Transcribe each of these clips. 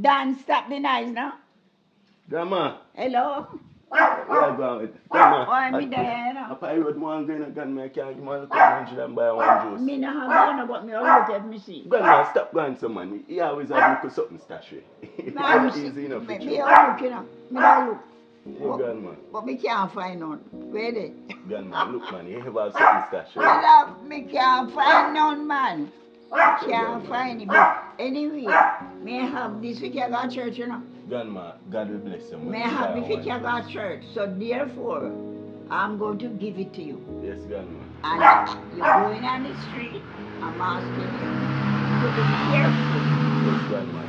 Dan, stop the noise now. Grandma. Hello? Where you going with? Grandma. Oh, I'm in there, you know. If I would want to go and I can't give my little 100 and buy one juice. Me no have one, but me will look at me see. Grandma, stop going so man. He always have look something stashy. Man, It's easy enough for me you. will look, you know. Me don't look. Yeah, grandma. But me can't find none. Where they? Grandma, look man, you have something stashy. Me can't find none, man. Can't find it. But anyway, may I have this if you go to church, you know. Grandma, God will bless you. May I have this if you go to church. So therefore, I'm going to give it to you. Yes, grandma. And you're going on the street, I'm asking you to be careful. Yes, grandma.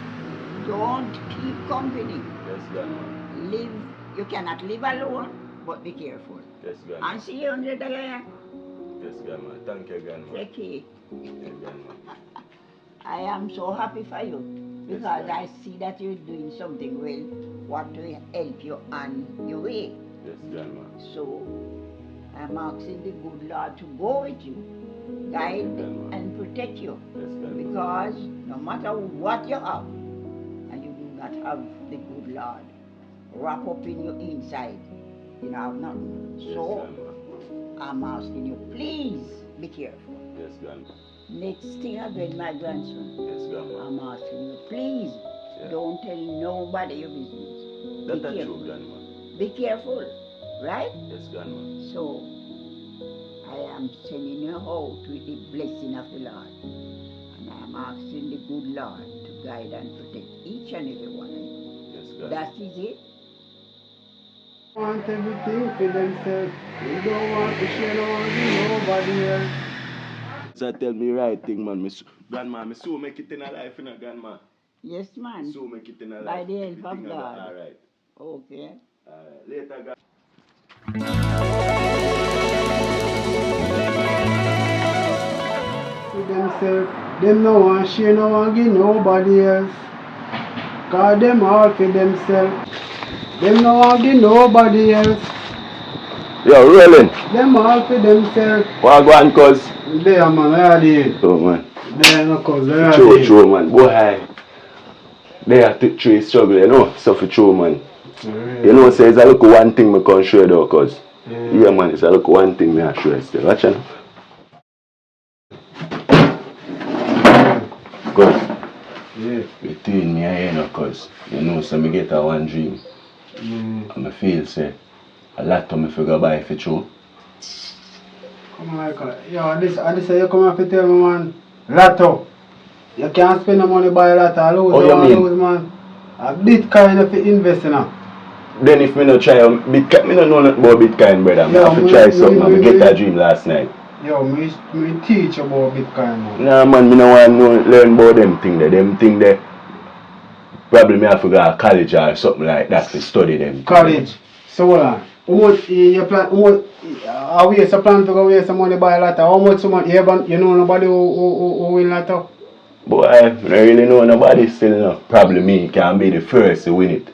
Don't keep company. Yes, grandma. Live, you cannot live alone, but be careful. Yes, grandma. And see you $100. Yes, grandma. Thank you, grandma. Take it. Yes, grandma. I am so happy for you because Yes, I see that you're doing something well, what to help you on your way. Yes, grandma. So I'm asking the good Lord to go with you, guide and protect you. Yes, grandma. Because no matter what you have, and you do not have the good Lord wrap up in your inside, you don't have nothing. Yes, So grandma. I'm asking you, please be careful. Yes, grandma. Next thing again, my grandson, Yes, grandma. I'm asking you, please don't tell nobody your business. That's Be true, careful. grandma. Be careful, right? Yes, grandma. So I am sending you out with the blessing of the Lord. And I am asking the good Lord to guide and protect each and every one of you. Yes, grandma. That is it. Want everything for themselves. They don't want to share no one with nobody else. So tell me right thing, man. Grandma, me so make it in a life, you know, grandma. Yes, man. So make it in a life. By the help of Everything God. All right. Okay. Later, God. For themselves. Them no want share no one give nobody else. Cause them all for themselves. Them no want give nobody else. Yo, rolling. Them all for themselves. What go on, cuz? There man, I are there. Oh, man. There no cuz, I are True, there. true, man. Boy, they have to true struggle, you know. So for true, man. You know, say it's a look one thing me can show you though, cuz. Yeah, man, it's a look one thing me I show you still. Watch you know. Cuz, Yeah. between me and you know, cuz, you know, so me get a one dream. And I feel, say, a lot of me figure buy for true. Come on, like, yo, this you come up to tell me, man. Lotto. You can't spend the money buy a lotto. Lose, Oh, you mean? lose, man. A Bitcoin if you invest in it. Then if me no try Bitcoin, me no know nothing about Bitcoin, brother. Me have to try something. I get a dream last night. Yo, me teach about Bitcoin, man. Nah, man, me no want to learn about them thing there. Them thing there. Probably me have to go to college or something like that to study them. College. So hold on. How much you plan? How much? How waste a plan to go waste some money buy a lotto? How much? You know nobody who win lotto? But I don't really know nobody still know. Probably me can be the first to win it.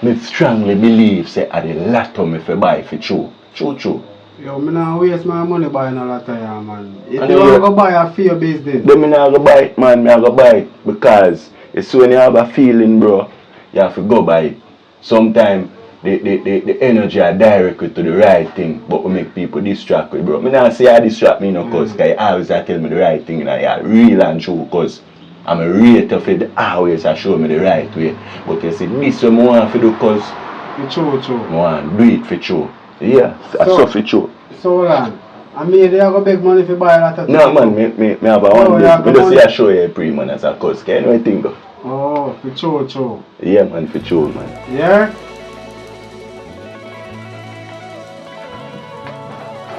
Me strongly believe say I the lotto me for buy for true. True. Yo, me not waste my money buying a lotto, yeah, man. If And you then want to go buy a for your business. Then me not go buy it, man. Me I go buy it because it's when you have a feeling, bro, you have to go buy it. Sometimes the energy are directed to the right thing, but we make people distracted, bro. Me not say I distract me, no, cause you always tell me the right thing, and you real and true, cause I'm a rate of it always show me the right way. But you see, this one I want to do, cause For true. I want to do it for true. Yeah, that's so for true. So hold on. I mean, they have a big money to buy a lotto. No, man, me have a one day. Me just see a show you pre, man, as a cause. Can you know anything, though? Oh, for true. Yeah, man, for sure, man. Yeah?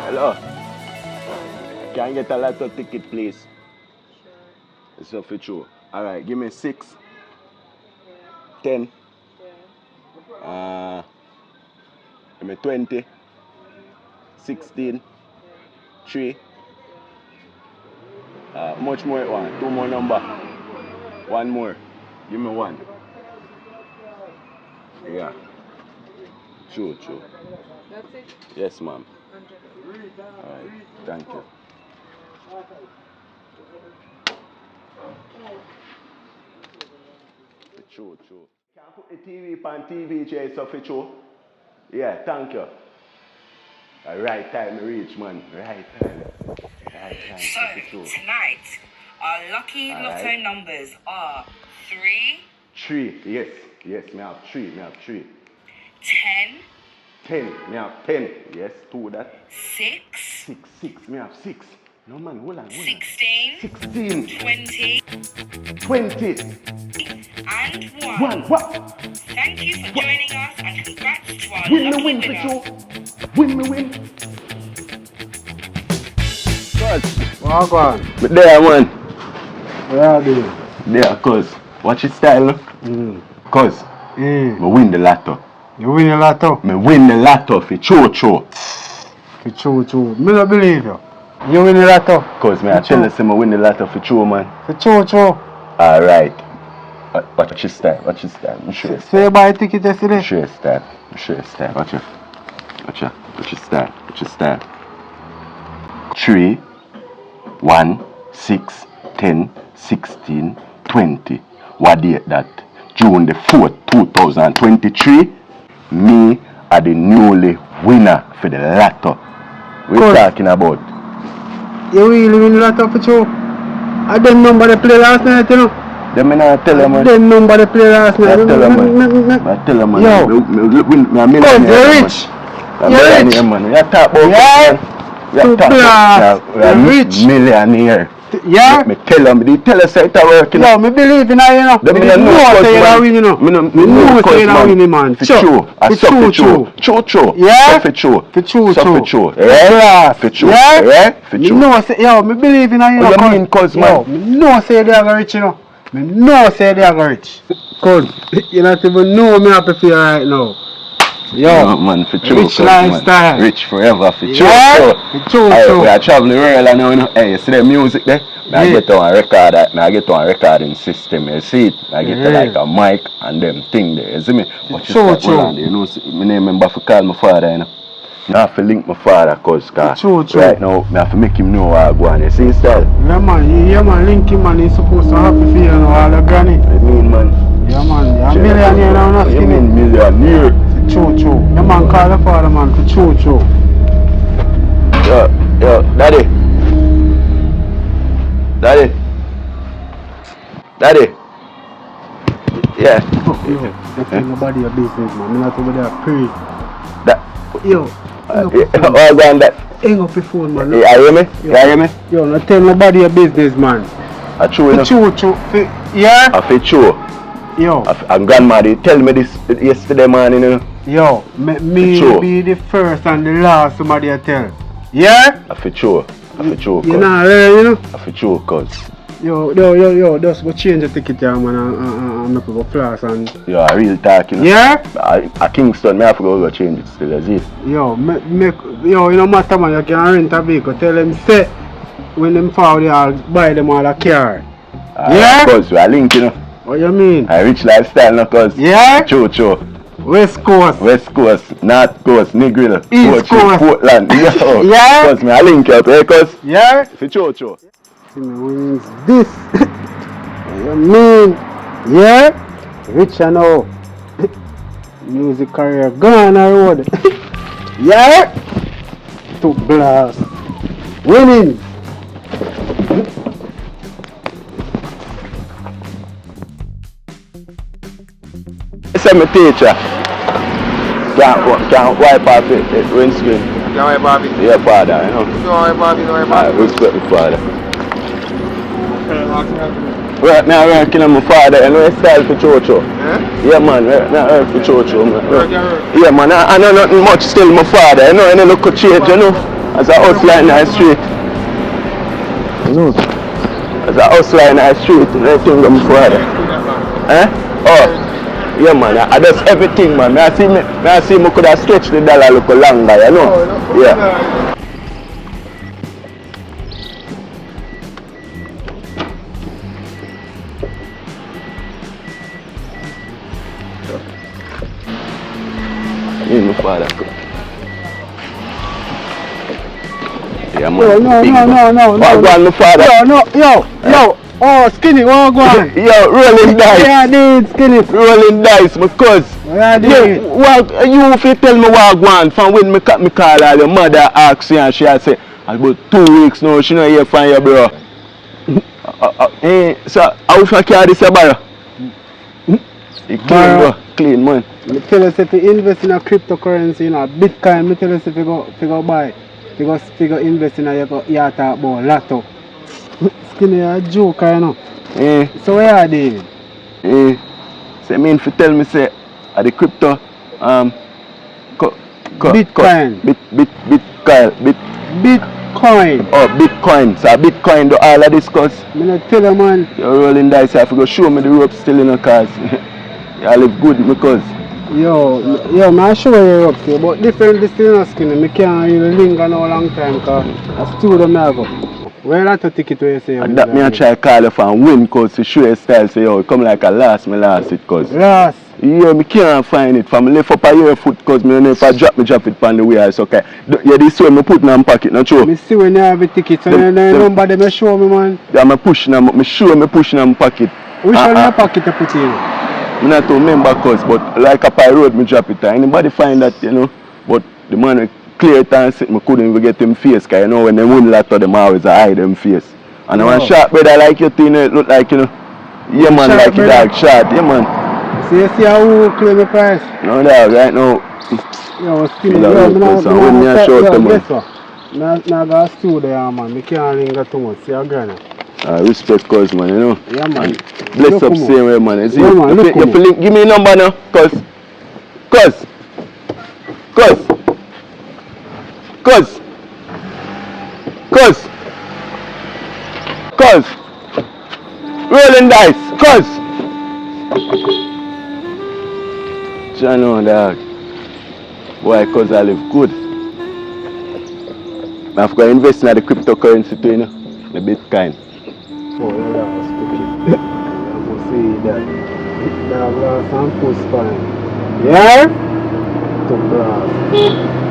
Hello. Can I get a lotto ticket, please? Sure. It's a for sure. Alright, give me 6, 10, give me 20, 16, 3. Much more you want? 2 more number. 1 more. Give me 1. Yeah. True. That's it? Yes, ma'am. Alright, thank you. Oh. 100. True. Can I put the TV on TVJ so for true? Yeah, thank you. Right time to reach, man. Right time. So, tonight, our lucky lotto numbers are 3, 3, yes, me have 3. 10, 10, me have 10. Yes, 2 that. 6, 6, me have 6. No man, hold on. 16, 16, 20, 20, and 1. 1. What? Thank you for joining us and congrats to our Win me lucky win for winner. sure. Win me win. Cuz. Walk on. But there, man. Where are you? There, cuz. Watch his style, look. Cuz. Me win the lotto. You win the lotto? Me win the lotto for cho. For cho. Me don't believe you. You win the lotto? Cuz me I tell you, me win the lotto for cho, man. For cho. Alright. Watch his style. I'm sure his So you buy a ticket yesterday? I'm sure his style. Watch his style. 3, 1, 6, 10, 16, 20. What date that? June the 4th, 2023. Me are the newly winner for the lotto. What you talking about? You really win the lotto for cho? I didn't number they play last night, you know. Them me not tell them, man. Them number they play last night. I tell them, man. Yo. Me a millionaire. You're rich. You're rich. Man. You talk about You talk about rich. Millionaire. Yeah? Me tell them, they tell us it's working. Yo, me believe in you know. Them Me me know say you win, you know. Me know say you win, man. For true. I saw for true. True. Yeah? For true. For true. For true. Yeah? For true. Yeah? Yeah? For Me true. know say, yo, me believe in you know. What you mean, cuz, man? Yo, me know say they are rich, you know. Me know say they are rich. Cuz, you not even know me happy for you right now. Yo, no, man, for true. Rich lifestyle. Man. Rich forever, for true. Yeah? For true. We are traveling the world and now, you know, hey, you see the music there? I get on a record, I get on a recording system, you see it? I get to like a mic and them thing there, you see me? But you start on there, you know, my name remember to call my father, you know. I have to link my father, cause right now, I have to make him know what I go on, you see his style? Yeah man, link him man, he's supposed to happy for you know, all the granny. I mean, man. Yeah man, you're a millionaire now, not You skinny. mean millionaire? True. Yeah man, call the father man for true. Yo, daddy. Yeah. Yo, that's nobody your business man, I'm not over there pray. Yo, I go on that. hang up your phone man. You hear me? Yo, not tell nobody your business man. I true enough. True. Yeah? I feel true. Yo. And grandma, they tell me this yesterday morning, you know. Yo, me be the first and the last somebody I tell. Yeah? I feel true. You know, you know? I feel true, cuz. Yo, just go change the ticket here, man, and make it go class and... Yo, I real talk, you know. Yeah? At Kingston, I have to go change it still, as if. Yo, you no matter, man, you can rent a vehicle. Tell them, say, when them forward, I'll buy them all a car. Yeah? Cuz, we are linked, you know. What you mean? I rich lifestyle, no, cuz. Yeah? True. West Coast, North Coast, Negril, East Coast, Portland, yo. Yeah? Cuz, me I link you up, eh, cuz? Yeah? For true. See me wins this. What you mean? Yeah? Rich and now. Music career gone on road. Yeah? To blast. Winning. Say my teacher can't wipe off it windscreen. Can't wipe off it? Yeah, father, you know. Don't wipe off it. I respect my father. Right now, I'm working on my father, and we style for Chocho. Yeah, man, I work for Chocho. Yeah, man, I know nothing much still my father, you know, and I look at change, you know, as a hustler in the street. You know, as a hustler in the street, and everything of my father. Oh. Yeah man, I does everything man. I see me could have stretched the dollar a little longer, you know? Yeah. My father. Yeah man. No. What my father? Yo. Oh, Skinny, what go on? Yo, rolling dice. Yeah, dude, Skinny. Rolling dice, my cuz. Yeah, Yeah, dude. well, you if you tell me what I want from when me call her, your mother ask you and she say, about 2 weeks now, she not hear from you, bro. So, how far can this borrow? You clean, Borrow. bro. Clean, man. Me tell us if you invest in a cryptocurrency, you know, Bitcoin, me tell us if you go buy, if you go invest in a, you talk about lotto. Skinny, a joke, you know. Eh, So where are they? so mean if you tell me say, the crypto, Bitcoin. Bitcoin. Oh, Bitcoin. So Bitcoin do all of this cause Me not tell you, man. you're rolling dice. You have to go show me the rope still in the cars. I live good because Yo, man, show you up to, but different this thing, you know, Skinny. Me can't really linger no long time, because I still don't have go. Where lot of ticket where you say you and that me I try call you for and win cause to show your style. Say yo, come like a last it cause. Last. Yeah, me can't find it. From left up a your foot cause me if I drop it on the way. It's okay. Yeah, this way me put in my pocket, not true. Me see when you have a ticket, so the number they show me, man. Yeah, me pushing them, me sure me pushing in my pocket. Which one in your pocket you put in? I not to remember cause, but like up a road me drop it. Anybody find that, you know? But the man will clear it and sit, me couldn't even get him face, cause you know when they win lotto them always hide them face. And I want sharp brother like you thing, it look like, you know. Yeah man, Sharp like your brother? dog shot, yeah man. So you see how who claim the price? No dog, right now. Yo, Skinny, Feel a yo, road person, when me a show them, man. guess what? Now go stew there, man. Me can't linger too much. See a granny. Respect cause man, you know. Yeah, man. Bless Look up come same way man. You see, Yeah, man, you look fi- you come fi link- give me a number now, cause rolling dice, cause I know dog. Why? Cause I live good. I've got to invest in the cryptocurrency too, you know, the Bitcoin. Oh, yeah, that's stupid. I must say that. That glass and push fine. Yeah? To glass.